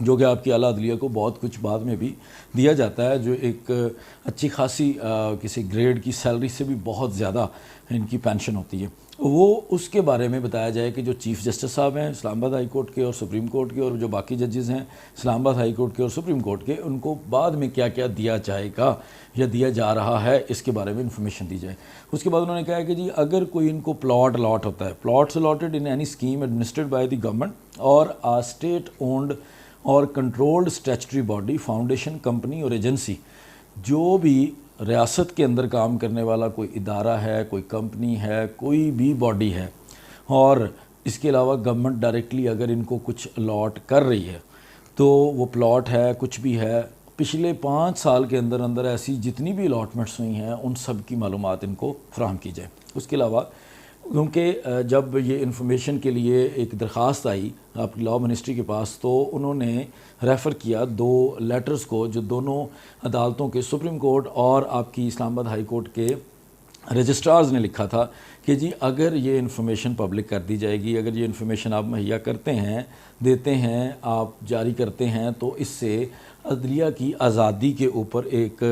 جو کہ آپ کی اعلیٰ عدلیہ کو بہت کچھ بعد میں بھی دیا جاتا ہے، جو ایک اچھی خاصی کسی گریڈ کی سیلری سے بھی بہت زیادہ ان کی پینشن ہوتی ہے، وہ اس کے بارے میں بتایا جائے کہ جو چیف جسٹس صاحب ہیں اسلام آباد ہائی کورٹ کے اور سپریم کورٹ کے، اور جو باقی ججز ہیں اسلام آباد ہائی کورٹ کے اور سپریم کورٹ کے، ان کو بعد میں کیا کیا دیا جائے گا یا دیا جا رہا ہے، اس کے بارے میں انفارمیشن دی جائے۔ اس کے بعد انہوں نے کہا کہ جی اگر کوئی ان کو پلاٹ الاٹ ہوتا ہے، plots allotted in any scheme administered by the government اور اسٹیٹ اونڈ اور controlled statutory body, foundation, company اور ایجنسی، جو بھی ریاست کے اندر کام کرنے والا کوئی ادارہ ہے، کوئی کمپنی ہے، کوئی بھی باڈی ہے، اور اس کے علاوہ گورنمنٹ ڈائریکٹلی اگر ان کو کچھ الاٹ کر رہی ہے، تو وہ پلاٹ ہے، کچھ بھی ہے، پچھلے 5 سال کے اندر اندر ایسی جتنی بھی الاٹمنٹس ہوئی ہیں ان سب کی معلومات ان کو فراہم کی جائے۔ اس کے علاوہ کیونکہ جب یہ انفارمیشن کے لیے ایک درخواست آئی آپ کی لاء منسٹری کے پاس، تو انہوں نے ریفر کیا 2 لیٹرز کو جو دونوں عدالتوں کے، سپریم کورٹ اور آپ کی اسلام آباد ہائی کورٹ کے رجسٹرارز نے لکھا تھا کہ جی اگر یہ انفارمیشن پبلک کر دی جائے گی، اگر یہ انفارمیشن آپ مہیا کرتے ہیں، دیتے ہیں، آپ جاری کرتے ہیں، تو اس سے عدلیہ کی آزادی کے اوپر ایک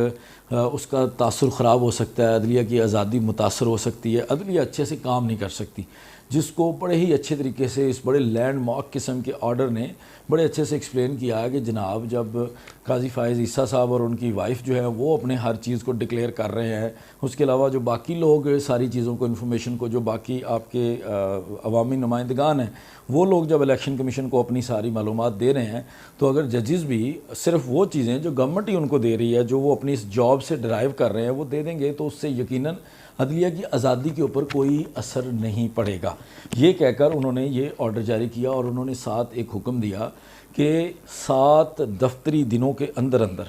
اس کا تاثر خراب ہو سکتا ہے، عدلیہ کی آزادی متاثر ہو سکتی ہے، عدلیہ اچھے سے کام نہیں کر سکتی، جس کو بڑے ہی اچھے طریقے سے اس بڑے لینڈ مارک قسم کے آرڈر نے بڑے اچھے سے ایکسپلین کیا کہ جناب جب قاضی فائز عیسیٰ صاحب اور ان کی وائف جو ہے وہ اپنے ہر چیز کو ڈکلیئر کر رہے ہیں، اس کے علاوہ جو باقی لوگ ساری چیزوں کو، انفارمیشن کو، جو باقی آپ کے عوامی نمائندگان ہیں، وہ لوگ جب الیکشن کمیشن کو اپنی ساری معلومات دے رہے ہیں، تو اگر ججز بھی صرف وہ چیزیں جو گورنمنٹ ہی ان کو دے رہی ہے، جو وہ اپنی اس جاب سے ڈرائیو کر رہے ہیں، وہ دے دیں گے، تو اس سے یقیناً عدلیہ کی آزادی کے اوپر کوئی اثر نہیں پڑے گا۔ یہ کہہ کر انہوں نے یہ آرڈر جاری کیا، اور انہوں نے ساتھ ایک حکم دیا کہ 7 دفتری دنوں کے اندر اندر،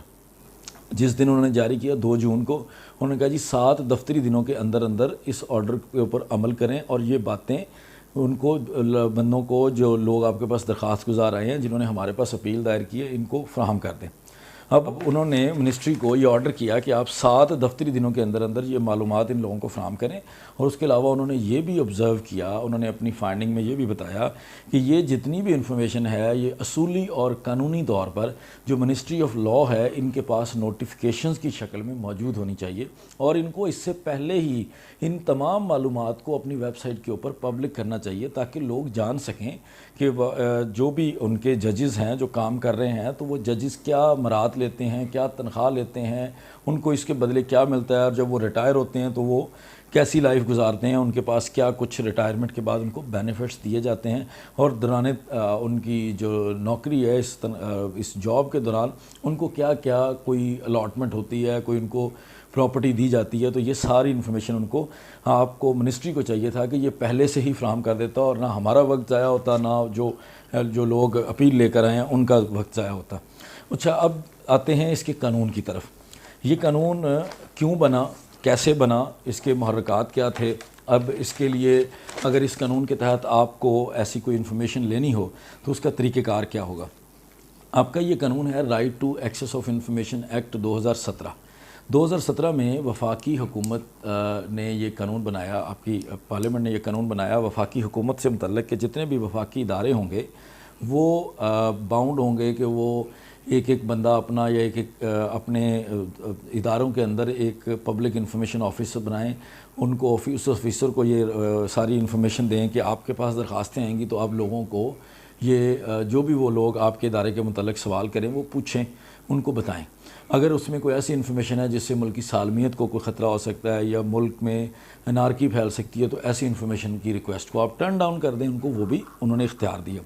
جس دن انہوں نے جاری کیا 2 جون کو، انہوں نے کہا جی 7 دفتری دنوں کے اندر اندر اس آرڈر کے اوپر عمل کریں، اور یہ باتیں ان کو، بندوں کو، جو لوگ آپ کے پاس درخواست گزار آئے ہیں، جنہوں نے ہمارے پاس اپیل دائر کی ہے، ان کو فراہم کر دیں۔ اب انہوں نے منسٹری کو یہ آرڈر کیا کہ آپ 7 دفتری دنوں کے اندر اندر یہ معلومات ان لوگوں کو فراہم کریں، اور اس کے علاوہ انہوں نے یہ بھی آبزرو کیا، انہوں نے اپنی فائنڈنگ میں یہ بھی بتایا کہ یہ جتنی بھی انفارمیشن ہے، یہ اصولی اور قانونی طور پر جو منسٹری آف لاء ہے، ان کے پاس نوٹیفیکیشنز کی شکل میں موجود ہونی چاہیے، اور ان کو اس سے پہلے ہی ان تمام معلومات کو اپنی ویب سائٹ کے اوپر پبلک کرنا چاہیے، تاکہ لوگ جان سکیں کہ جو بھی ان کے ججز ہیں جو کام کر رہے ہیں، تو وہ ججز کیا مراد لیتے ہیں، کیا تنخواہ لیتے ہیں، ان کو اس کے بدلے کیا ملتا ہے، اور جب وہ ریٹائر ہوتے ہیں تو وہ کیسی لائف گزارتے ہیں، ان کے پاس کیا کچھ ریٹائرمنٹ کے بعد ان کو بینیفٹس دیے جاتے ہیں، اور دوران ان کی جو نوکری ہے، اس جاب کے دوران ان کو کیا کیا کوئی الاٹمنٹ ہوتی ہے، کوئی ان کو پراپرٹی دی جاتی ہے۔ تو یہ ساری انفارمیشن ان کو، آپ کو منسٹری کو چاہیے تھا کہ یہ پہلے سے ہی فراہم کر دیتا، اور نہ ہمارا وقت ضائع ہوتا، نہ جو لوگ اپیل لے کر آئے ہیں ان کا وقت ضائع ہوتا۔ اچھا، اب آتے ہیں اس کے قانون کی طرف۔ یہ قانون کیوں بنا، کیسے بنا، اس کے محرکات کیا تھے؟ اب اس کے لیے اگر اس قانون کے تحت آپ کو ایسی کوئی انفارمیشن لینی ہو تو اس کا طریقہ کار کیا ہوگا؟ آپ کا یہ قانون ہے right to access of information act 2017 میں وفاقی حکومت نے یہ قانون بنایا، آپ کی پارلیمنٹ نے یہ قانون بنایا، وفاقی حکومت سے متعلق کہ جتنے بھی وفاقی ادارے ہوں گے وہ باؤنڈ ہوں گے کہ وہ ایک بندہ اپنا یا ایک اپنے اداروں کے اندر ایک پبلک انفارمیشن آفیسر بنائیں، ان کو اس آفیسر کو یہ ساری انفارمیشن دیں کہ آپ کے پاس درخواستیں آئیں گی تو آپ لوگوں کو یہ جو بھی وہ لوگ آپ کے ادارے کے متعلق سوال کریں وہ پوچھیں، ان کو بتائیں۔ اگر اس میں کوئی ایسی انفارمیشن ہے جس سے ملک کی سالمیت کو کوئی خطرہ ہو سکتا ہے یا ملک میں انارکی پھیل سکتی ہے، تو ایسی انفارمیشن کی ریکویسٹ کو آپ ٹرن ڈاؤن کر دیں، ان کو وہ بھی انہوں نے اختیار دیا۔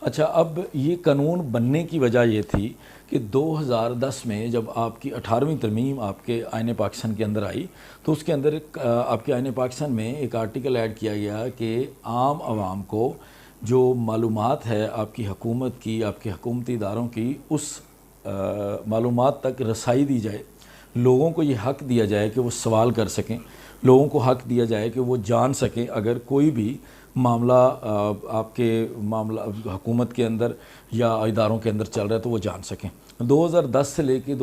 اچھا، اب یہ قانون بننے کی وجہ یہ تھی کہ 2010 میں جب آپ کی 18ویں ترمیم آپ کے آئین پاکستان کے اندر آئی، تو اس کے اندر آپ کے آئین پاکستان میں ایک آرٹیکل ایڈ کیا گیا کہ عام عوام کو جو معلومات ہے آپ کی حکومت کی، آپ کے حکومتی اداروں کی، اس معلومات تک رسائی دی جائے، لوگوں کو یہ حق دیا جائے کہ وہ سوال کر سکیں، لوگوں کو حق دیا جائے کہ وہ جان سکیں اگر کوئی بھی معاملہ آپ کے معاملہ حکومت کے اندر یا اداروں کے اندر چل رہا ہے تو وہ جان سکیں۔ 2010 سے لے کے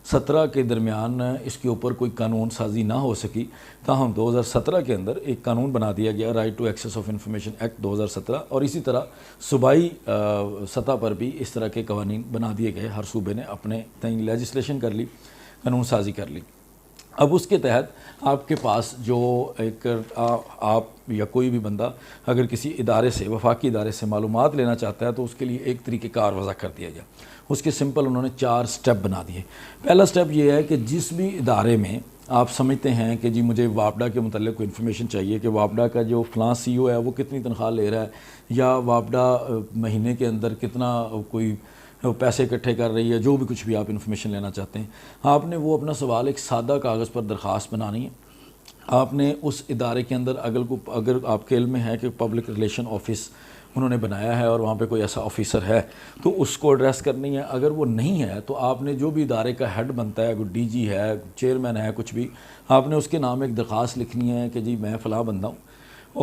17 کے درمیان اس کے اوپر کوئی قانون سازی نہ ہو سکی، تاہم 2017 کے اندر ایک قانون بنا دیا گیا، right to access of information act 2017، اور اسی طرح صوبائی سطح پر بھی اس طرح کے قوانین بنا دیے گئے، ہر صوبے نے اپنے تئیں لیجسلیشن کر لی، قانون سازی کر لی۔ اب اس کے تحت آپ کے پاس جو ایک آپ یا کوئی بھی بندہ اگر کسی ادارے سے، وفاقی ادارے سے معلومات لینا چاہتا ہے تو اس کے لیے ایک طریقہ کار وضع کر دیا گیا۔ اس کے سمپل انہوں نے 4 سٹیپ بنا دیے۔ پہلا سٹیپ یہ ہے کہ جس بھی ادارے میں آپ سمجھتے ہیں کہ جی مجھے وابڈا کے متعلق کوئی انفارمیشن چاہیے کہ وابڈا کا جو فلاں سی او ہے وہ کتنی تنخواہ لے رہا ہے، یا وابڈا مہینے کے اندر کتنا کوئی پیسے اکٹھے کر رہی ہے، جو بھی کچھ بھی آپ انفارمیشن لینا چاہتے ہیں، آپ نے وہ اپنا سوال ایک سادہ کاغذ پر درخواست بنانی ہے۔ آپ نے اس ادارے کے اندر اگر آپ کے علم میں ہے کہ پبلک ریلیشن آفس انہوں نے بنایا ہے اور وہاں پہ کوئی ایسا آفیسر ہے تو اس کو ایڈریس کرنی ہے۔ اگر وہ نہیں ہے تو آپ نے جو بھی ادارے کا ہیڈ بنتا ہے، کوئی ڈی جی ہے، چیئرمین ہے، کچھ بھی، آپ نے اس کے نام ایک درخواست لکھنی ہے کہ جی میں فلاں بندہ ہوں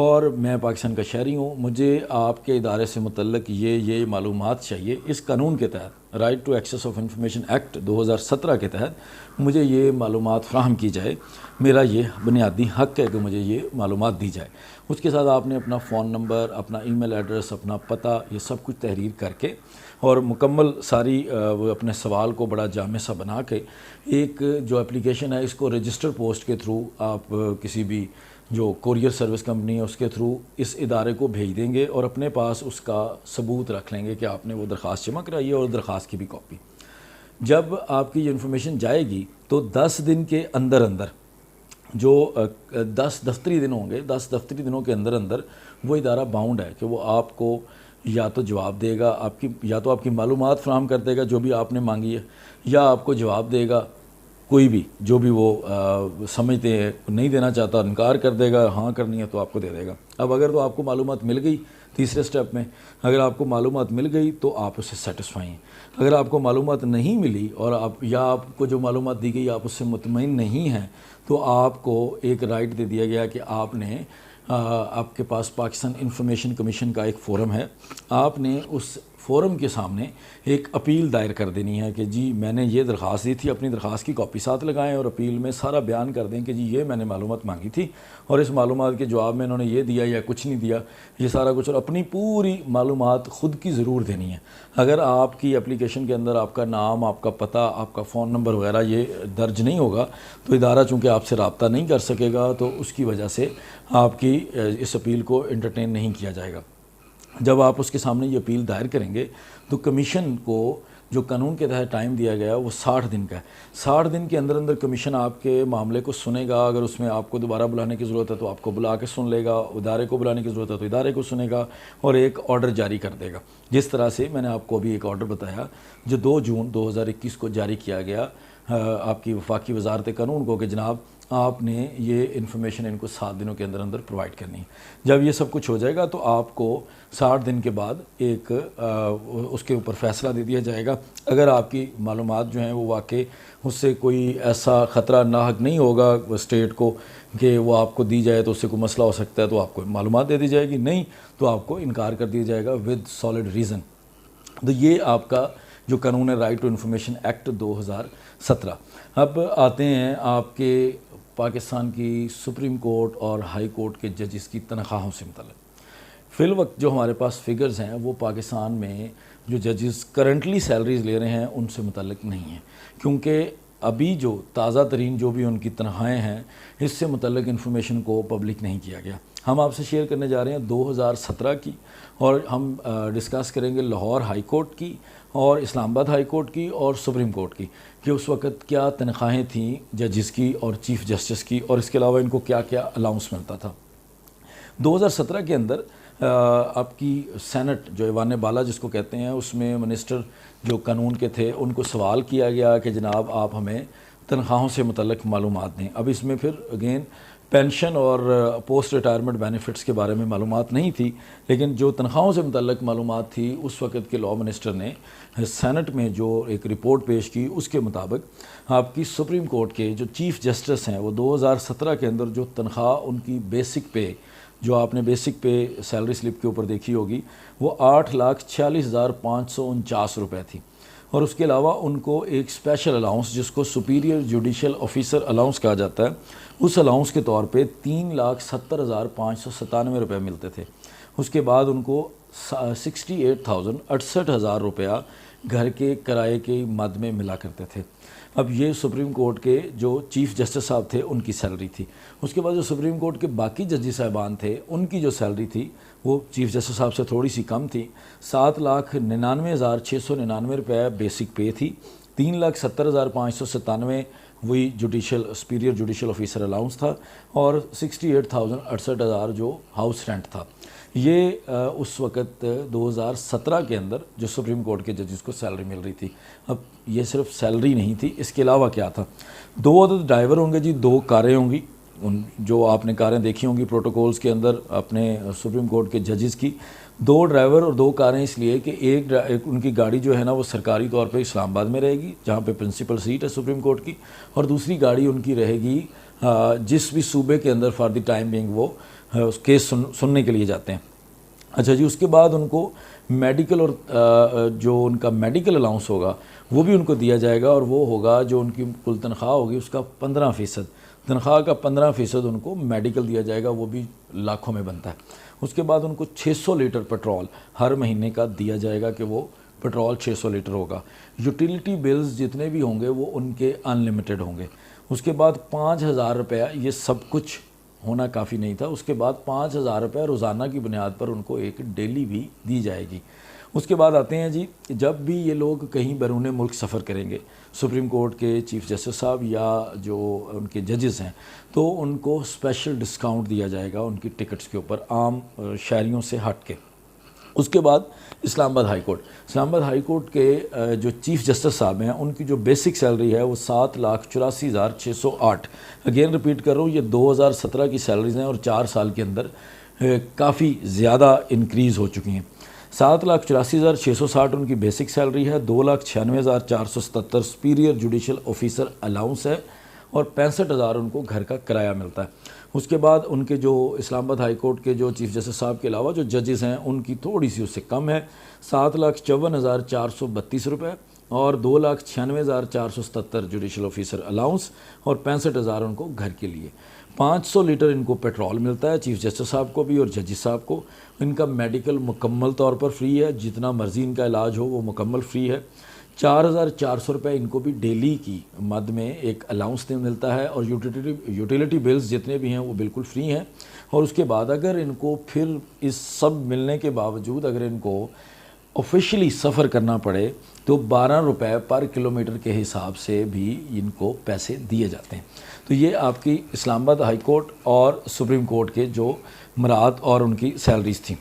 اور میں پاکستان کا شہری ہوں، مجھے آپ کے ادارے سے متعلق یہ معلومات چاہیے۔ اس قانون کے تحت، right to access of information act 2017 کے تحت مجھے یہ معلومات فراہم کی جائے، میرا یہ بنیادی حق ہے کہ مجھے یہ معلومات دی جائے۔ اس کے ساتھ آپ نے اپنا فون نمبر، اپنا ای میل ایڈریس، اپنا پتہ، یہ سب کچھ تحریر کر کے اور مکمل ساری اپنے سوال کو بڑا جامع سا بنا کے ایک جو اپلیکیشن ہے اس کو رجسٹر پوسٹ کے تھرو آپ کسی بھی جو کوریئر سروس کمپنی ہے اس کے تھرو اس ادارے کو بھیج دیں گے اور اپنے پاس اس کا ثبوت رکھ لیں گے کہ آپ نے وہ درخواست جمع کرائی ہے اور درخواست کی بھی کاپی۔ جب آپ کی یہ انفارمیشن جائے گی تو 10 دن کے اندر جو 10 دفتری دن ہوں گے، 10 دفتری دنوں کے اندر وہ ادارہ باؤنڈ ہے کہ وہ آپ کو یا تو جواب دے گا، یا تو آپ کی معلومات فراہم کر دے گا جو بھی آپ نے مانگی ہے، یا آپ کو جواب دے گا کوئی بھی جو بھی وہ سمجھتے ہیں نہیں دینا چاہتا، انکار کر دے گا، ہاں کرنی ہے تو آپ کو دے دے گا۔ اب اگر تو آپ کو معلومات مل گئی، تیسرے سٹیپ میں اگر آپ کو معلومات مل گئی تو آپ اس سے سیٹسفائی ہیں۔ اگر آپ کو معلومات نہیں ملی اور آپ کو جو معلومات دی گئی آپ اس سے مطمئن نہیں ہیں تو آپ کو ایک رائٹ دے دیا گیا کہ آپ کے پاس پاکستان انفارمیشن کمیشن کا ایک فورم ہے، آپ نے اس فورم کے سامنے ایک اپیل دائر کر دینی ہے کہ جی میں نے یہ درخواست دی تھی، اپنی درخواست کی کاپی ساتھ لگائیں اور اپیل میں سارا بیان کر دیں کہ جی یہ میں نے معلومات مانگی تھی اور اس معلومات کے جواب میں انہوں نے یہ دیا یا کچھ نہیں دیا، یہ سارا کچھ، اور اپنی پوری معلومات خود کی ضرور دینی ہے۔ اگر آپ کی اپلیکیشن کے اندر آپ کا نام، آپ کا پتہ، آپ کا فون نمبر وغیرہ یہ درج نہیں ہوگا تو ادارہ چونکہ آپ سے رابطہ نہیں کر سکے گا تو اس کی وجہ سے آپ کی اس اپیل کو انٹرٹین نہیں کیا جائے گا۔ جب آپ اس کے سامنے یہ اپیل دائر کریں گے تو کمیشن کو جو قانون کے تحت ٹائم دیا گیا وہ 60 دن کا ہے۔ 60 دن کے اندر کمیشن آپ کے معاملے کو سنے گا، اگر اس میں آپ کو دوبارہ بلانے کی ضرورت ہے تو آپ کو بلا کے سن لے گا، ادارے کو بلانے کی ضرورت ہے تو ادارے کو سنے گا اور ایک آرڈر جاری کر دے گا۔ جس طرح سے میں نے آپ کو ابھی ایک آرڈر بتایا جو 2 جون 2021 کو جاری کیا گیا آپ کی وفاقی وزارت قانون کو کہ جناب آپ نے یہ انفارمیشن ان کو 7 دنوں کے اندر پرووائڈ کرنی ہے۔ جب یہ سب کچھ ہو جائے گا تو آپ کو 60 دن کے بعد ایک اس کے اوپر فیصلہ دے دیا جائے گا۔ اگر آپ کی معلومات جو ہیں وہ واقع اس سے کوئی ایسا خطرہ لاحق نہیں ہوگا اسٹیٹ کو کہ وہ آپ کو دی جائے تو اس سے کوئی مسئلہ ہو سکتا ہے تو آپ کو معلومات دے دی جائے گی، نہیں تو آپ کو انکار کر دیا جائے گا ود سالڈ ریزن۔ تو یہ آپ کا جو قانون ہے رائٹ ٹو انفارمیشن ایکٹ 2017۔ اب آتے ہیں آپ کے پاکستان کی سپریم کورٹ اور ہائی کورٹ کے ججز کی تنخواہوں سے متعلق۔ فی الوقت جو ہمارے پاس فگرز ہیں وہ پاکستان میں جو ججز کرنٹلی سیلریز لے رہے ہیں ان سے متعلق نہیں ہیں، کیونکہ ابھی جو تازہ ترین جو بھی ان کی تنخواہیں ہیں اس سے متعلق انفارمیشن کو پبلک نہیں کیا گیا۔ ہم آپ سے شیئر کرنے جا رہے ہیں 2017 کی، اور ہم ڈسکس کریں گے لاہور ہائی کورٹ کی اور اسلام آباد ہائی کورٹ کی اور سپریم کورٹ کی کہ اس وقت کیا تنخواہیں تھیں ججز کی اور چیف جسٹس کی، اور اس کے علاوہ ان کو کیا کیا الاؤنس ملتا تھا۔ 2017 کے اندر آپ کی سینٹ جو ایوان بالا جس کو کہتے ہیں، اس میں منسٹر جو قانون کے تھے ان کو سوال کیا گیا کہ جناب آپ ہمیں تنخواہوں سے متعلق معلومات دیں۔ اب اس میں پھر اگین پینشن اور پوسٹ ریٹائرمنٹ بینیفٹس کے بارے میں معلومات نہیں تھی، لیکن جو تنخواہوں سے متعلق معلومات تھی اس وقت کے لا منسٹر نے سینٹ میں جو ایک رپورٹ پیش کی اس کے مطابق آپ کی سپریم کورٹ کے جو چیف جسٹس ہیں وہ 2017 کے اندر جو تنخواہ ان کی بیسک پے جو آپ نے بیسک پے سیلری سلپ کے اوپر دیکھی ہوگی وہ 8,46,549 روپے تھی، اور اس کے علاوہ ان کو ایک اسپیشل الاؤنس جس کو سپیریئر جوڈیشل آفیسر الاؤنس کہا جاتا ہے، اس الاؤنس کے طور پہ 3,70,597 روپے ملتے تھے۔ اس کے بعد ان کو 68,000 روپیہ گھر کے کرائے کے مد میں ملا کرتے تھے۔ اب یہ سپریم کورٹ کے جو چیف جسٹس صاحب تھے ان کی سیلری تھی۔ اس کے بعد جو سپریم کورٹ کے باقی ججی صاحبان تھے ان کی جو سیلری تھی وہ چیف جسٹس صاحب سے تھوڑی سی کم تھی، 7,99,699 روپے بیسک پے تھی، 3,70,597 وہی سپیریئر جوڈیشل آفیسر الاؤنس تھا، اور 68,000 جو ہاؤس رینٹ تھا۔ یہ اس وقت 2017 کے اندر جو سپریم کورٹ کے ججز کو سیلری مل رہی تھی۔ اب یہ صرف سیلری نہیں تھی، اس کے علاوہ کیا تھا؟ 2 عدد ڈرائیور ہوں گے جی، 2 کاریں ہوں گی، جو آپ نے کاریں دیکھی ہوں گی پروٹوکولز کے اندر اپنے سپریم کورٹ کے ججز کی، 2 ڈرائیور اور 2 کاریں اس لیے کہ ایک ان کی گاڑی جو ہے نا وہ سرکاری طور پہ اسلام آباد میں رہے گی جہاں پہ پرنسپل سیٹ ہے سپریم کورٹ کی، اور دوسری گاڑی ان کی رہے گی جس بھی صوبے کے اندر فار دی ٹائم بینگ وہ اس کیس سننے کے لیے جاتے ہیں۔ اچھا جی، اس کے بعد ان کو میڈیکل اور جو ان کا میڈیکل الاؤنس ہوگا وہ بھی ان کو دیا جائے گا، اور وہ ہوگا جو ان کی کل تنخواہ ہوگی اس کا 15%، تنخواہ کا 15% ان کو میڈیکل دیا جائے گا، وہ بھی لاکھوں میں بنتا ہے۔ اس کے بعد ان کو 600 لیٹر پیٹرول ہر مہینے کا دیا جائے گا کہ وہ پیٹرول 600 لیٹر ہوگا۔ یوٹیلیٹی بلز جتنے بھی ہوں گے وہ ان کے ان لمیٹڈ ہوں گے۔ اس کے بعد 5,000 روپیہ، یہ سب کچھ ہونا کافی نہیں تھا، اس کے بعد 5,000 روپیہ روزانہ کی بنیاد پر ان کو ایک ڈیلی بھی دی جائے گی۔ اس کے بعد آتے ہیں جی، جب بھی یہ لوگ کہیں بیرون ملک سفر کریں گے سپریم کورٹ کے چیف جسٹس صاحب یا جو ان کے ججز ہیں، تو ان کو اسپیشل ڈسکاؤنٹ دیا جائے گا ان کی ٹکٹس کے اوپر عام شہریوں سے ہٹ کے۔ اس کے بعد اسلام آباد ہائی کورٹ کے جو چیف جسٹس صاحب ہیں ان کی جو بیسک سیلری ہے وہ 7,84,608، اگین رپیٹ کر رہا ہوں، یہ 2017 کی سیلریز ہیں اور 4 سال کے اندر کافی زیادہ انکریز ہو چکی ہیں۔ 7,84,660 ان کی بیسک سیلری ہے، 2,96,477 سپیریئر جوڈیشل آفیسر الاؤنس ہے، اور 65,000 ان کو گھر کا کرایہ ملتا ہے۔ اس کے بعد ان کے جو اسلام آباد ہائی کورٹ کے جو چیف جسٹس صاحب کے علاوہ جو ججز ہیں ان کی تھوڑی سی اس سے کم ہے، 7,54,432 روپے، اور 2,96,477 جوڈیشل آفیسر الاؤنس، اور 65,000 ان کو گھر کے لیے۔ 500 لیٹر ان کو پیٹرول ملتا ہے چیف جسٹس صاحب کو بھی اور ججز صاحب کو۔ ان کا میڈیکل مکمل طور پر فری ہے، جتنا مرضی ان کا علاج ہو وہ مکمل فری ہے۔ 4,400 روپے ان کو بھی ڈیلی کی مد میں ایک الاؤنس ملتا ہے، اور یوٹیلیٹی بلز جتنے بھی ہیں وہ بالکل فری ہیں۔ اور اس کے بعد اگر ان کو پھر اس سب ملنے کے باوجود اگر ان کو آفیشلی سفر کرنا پڑے تو 12 روپے پر کلومیٹر کے حساب سے بھی ان کو پیسے دیے جاتے ہیں۔ تو یہ آپ کی اسلام آباد ہائی کورٹ اور سپریم کورٹ کے جو مراد اور ان کی سیلریز تھیں۔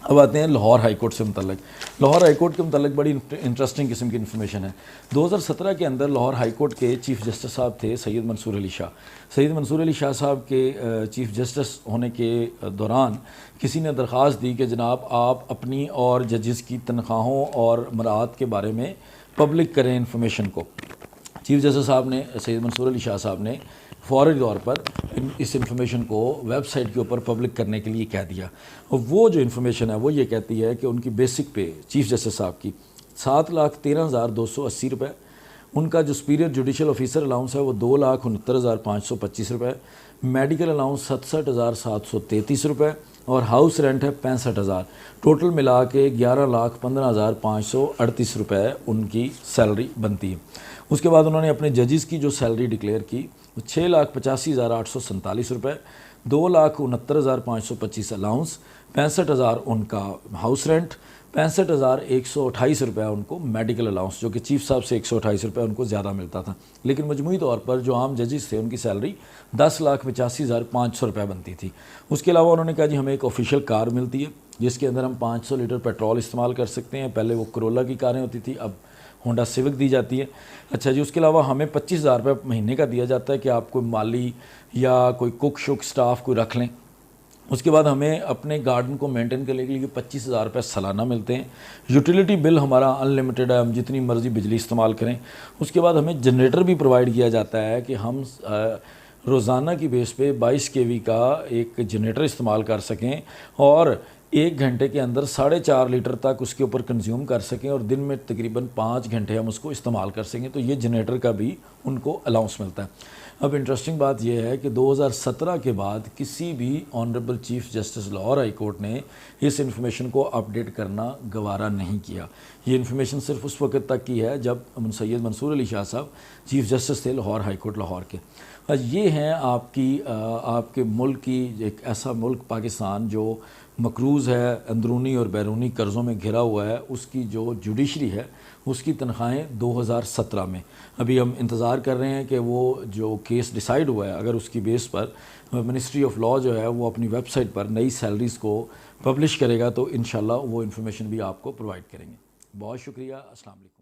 اب آتے ہیں لاہور ہائی کورٹ سے متعلق۔ لاہور ہائی کورٹ کے متعلق بڑی انٹرسٹنگ قسم کی انفارمیشن ہے۔ 2017 کے اندر لاہور ہائی کورٹ کے چیف جسٹس صاحب تھے سید منصور علی شاہ۔ سید منصور علی شاہ صاحب کے چیف جسٹس ہونے کے دوران کسی نے درخواست دی کہ جناب آپ اپنی اور ججز کی تنخواہوں اور مراعات کے بارے میں پبلک کریں انفارمیشن کو۔ چیف جسٹس صاحب نے، سید منصور علی شاہ صاحب نے فوری طور پر اس انفارمیشن کو ویب سائٹ کے اوپر پبلک کرنے کے لیے کہہ دیا، اور وہ جو انفارمیشن ہے وہ یہ کہتی ہے کہ ان کی بیسک پے چیف جسٹس صاحب کی 7,13,280 روپے، ان کا جو سپیریئر جوڈیشل آفیسر الاؤنس ہے وہ 2,69,525 روپے، میڈیکل الاؤنس 67,733 روپے، اور ہاؤس رینٹ ہے 65,000، ٹوٹل ملا کے 11,15,538 روپے ان کی سیلری بنتی ہے۔ اس کے بعد انہوں نے اپنے ججز کی جو سیلری ڈکلیئر کی 6,85,847 روپے، 2,69,525 الاؤنس، 65,000 ان کا ہاؤس رینٹ، 65,128 روپے ان کو میڈیکل الاؤنس، جو کہ چیف صاحب سے 128 روپے ان کو زیادہ ملتا تھا، لیکن مجموعی طور پر جو عام ججز تھے ان کی سیلری 10,85,500 روپے بنتی تھی۔ اس کے علاوہ انہوں نے کہا جی ہمیں ایک آفیشیل کار ملتی ہے جس کے اندر ہم 500 لیٹر پیٹرول استعمال کر سکتے ہیں، پہلے وہ کرولا کی کاریں ہوتی تھی، اب ہونڈا سیوک دی جاتی ہے۔ اچھا جی، اس کے علاوہ ہمیں 25,000 روپے مہینے کا دیا جاتا ہے کہ آپ کوئی مالی یا کوئی کک شک سٹاف کوئی رکھ لیں۔ اس کے بعد ہمیں اپنے گارڈن کو مینٹین کرنے کے لیے 25,000 روپے سالانہ ملتے ہیں۔ یوٹیلیٹی بل ہمارا ان لمیٹڈ ہے، ہم جتنی مرضی بجلی استعمال کریں۔ اس کے بعد ہمیں جنریٹر بھی پرووائڈ کیا جاتا ہے کہ ہم روزانہ کی بیس پہ 22 kV کا ایک جنریٹر استعمال کر سکیں، اور 1 گھنٹے کے اندر 4.5 لیٹر تک اس کے اوپر کنزیوم کر سکیں اور دن میں تقریباً 5 گھنٹے ہم اس کو استعمال کر سکیں، تو یہ جنریٹر کا بھی ان کو الاؤنس ملتا ہے۔ اب انٹرسٹنگ بات یہ ہے کہ 2017 کے بعد کسی بھی honourable chief justice Lahore high court نے اس انفارمیشن کو اپڈیٹ کرنا گوارا نہیں کیا۔ یہ انفارمیشن صرف اس وقت تک کی ہے جب سید منصور علی شاہ صاحب چیف جسٹس تھے لاہور ہائی کورٹ لاہور کے۔ یہ ہیں آپ کے ملک کی ایک ایسا ملک پاکستان جو مقروض ہے، اندرونی اور بیرونی قرضوں میں گھرا ہوا ہے، اس کی جو جوڈیشری ہے اس کی تنخواہیں 2017 میں، ابھی ہم انتظار کر رہے ہیں کہ وہ جو کیس ڈیسائیڈ ہوا ہے اگر اس کی بیس پر منسٹری آف لاء جو ہے وہ اپنی ویب سائٹ پر نئی سیلریز کو پبلش کرے گا تو انشاءاللہ وہ انفارمیشن بھی آپ کو پرووائڈ کریں گے۔ بہت شکریہ، السلام علیکم۔